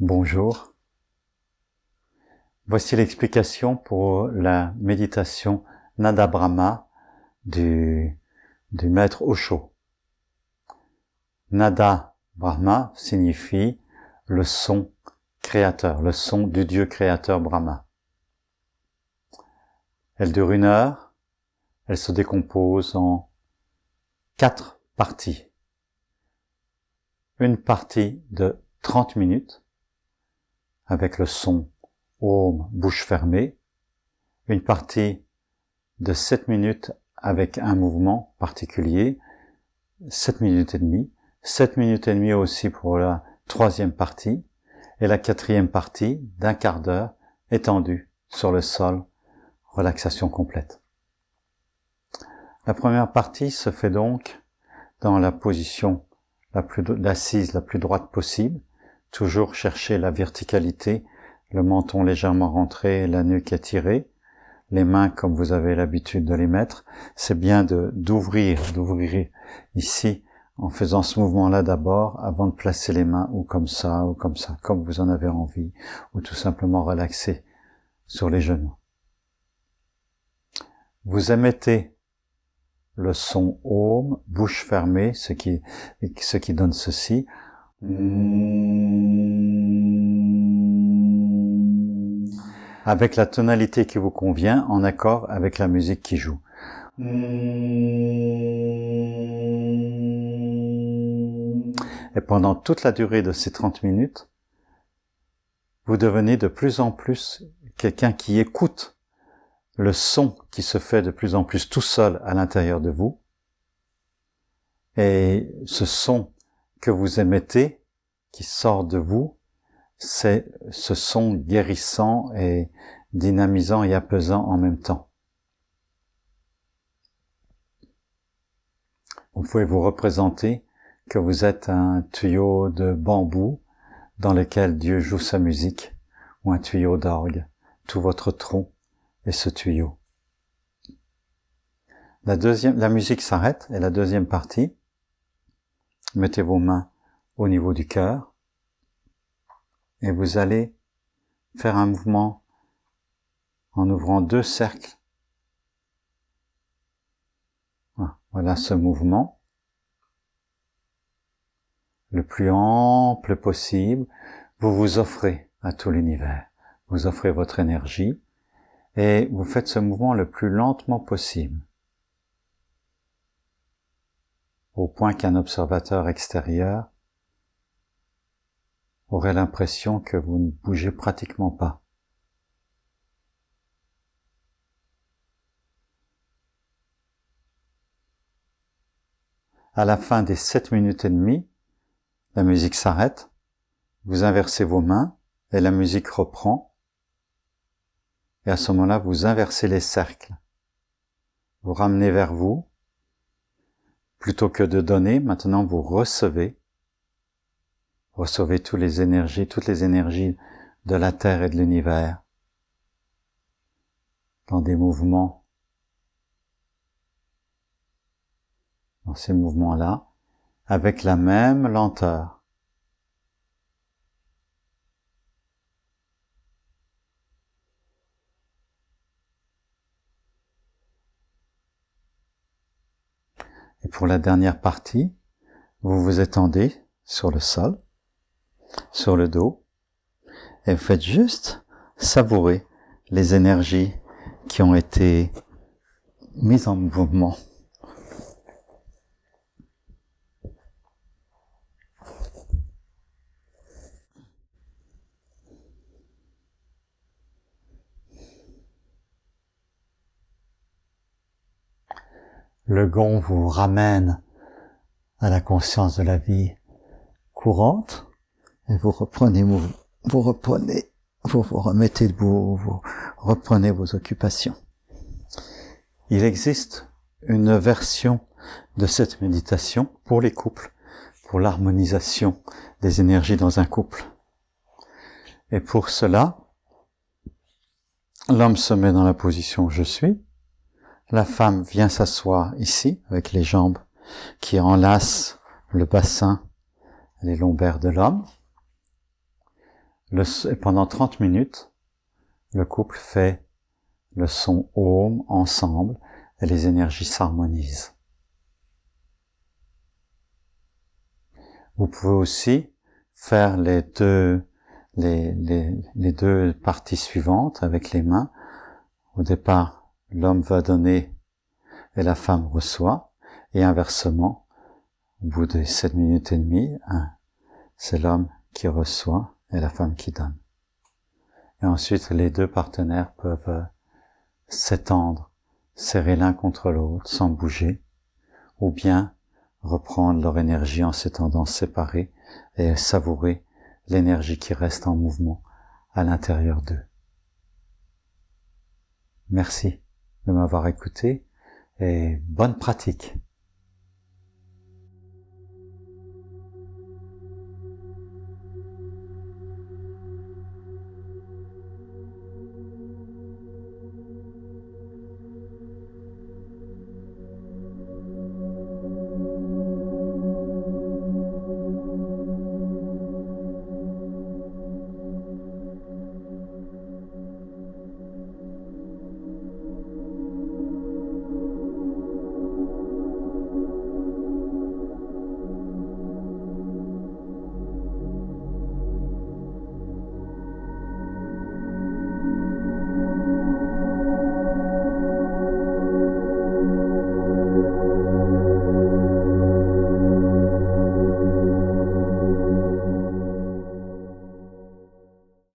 Bonjour. Voici l'explication pour la méditation Nada Brahma du maître Osho. Nada Brahma signifie le son créateur, le son du Dieu créateur Brahma. Elle dure 1 heure, elle se décompose en 4 parties. Une partie de 30 minutes, avec le son Om, bouche fermée, une partie de 7 minutes avec un mouvement particulier, 7 minutes et demie, 7 minutes et demie aussi pour la 3e partie, et la 4e partie d'1 quart d'heure étendue sur le sol, relaxation complète. La première partie se fait donc dans la position l'assise la plus droite possible, toujours chercher la verticalité, le menton légèrement rentré, la nuque étirée, les mains comme vous avez l'habitude de les mettre. C'est bien d'ouvrir ici en faisant ce mouvement-là d'abord avant de placer les mains ou comme ça, comme vous en avez envie, ou tout simplement relaxer sur les genoux. Vous émettez le son Om, bouche fermée, ce qui donne ceci. Avec la tonalité qui vous convient, en accord avec la musique qui joue. Et pendant toute la durée de ces 30 minutes, vous devenez de plus en plus quelqu'un qui écoute le son qui se fait de plus en plus tout seul à l'intérieur de vous. Et ce son que vous émettez, qui sort de vous, c'est ce son guérissant et dynamisant et apaisant en même temps. Vous pouvez vous représenter que vous êtes un tuyau de bambou dans lequel Dieu joue sa musique, ou un tuyau d'orgue. Tout votre tronc est ce tuyau. La musique s'arrête, et la 2e partie, mettez vos mains au niveau du cœur, et vous allez faire un mouvement en ouvrant 2 cercles. Voilà ce mouvement, le plus ample possible. Vous vous offrez à tout l'univers, vous offrez votre énergie, et vous faites ce mouvement le plus lentement possible, au point qu'un observateur extérieur aurait l'impression que vous ne bougez pratiquement pas. À la fin des 7 minutes et demie, la musique s'arrête, vous inversez vos mains, et la musique reprend, et à ce moment-là, vous inversez les cercles. Vous ramenez vers vous, plutôt que de donner, maintenant vous recevez toutes les énergies de la Terre et de l'univers, dans des mouvements, dans ces mouvements-là, avec la même lenteur. Et pour la dernière partie, vous vous étendez sur le sol, sur le dos, et vous faites juste savourer les énergies qui ont été mises en mouvement. Le gong vous ramène à la conscience de la vie courante, et vous remettez debout, vous reprenez vos occupations. Il existe une version de cette méditation pour les couples, pour l'harmonisation des énergies dans un couple. Et pour cela, l'homme se met dans la position « je suis », la femme vient s'asseoir ici, avec les jambes qui enlacent le bassin, les lombaires de l'homme. Et pendant 30 minutes, le couple fait le son Om ensemble et les énergies s'harmonisent. Vous pouvez aussi faire les deux parties suivantes avec les mains. Au départ, l'homme va donner et la femme reçoit, et inversement, au bout de 7 minutes et demie, c'est l'homme qui reçoit et la femme qui donne. Et ensuite, les deux partenaires peuvent s'étendre, serrer l'un contre l'autre sans bouger, ou bien reprendre leur énergie en s'étendant séparés et savourer l'énergie qui reste en mouvement à l'intérieur d'eux. Merci de m'avoir écouté et bonne pratique.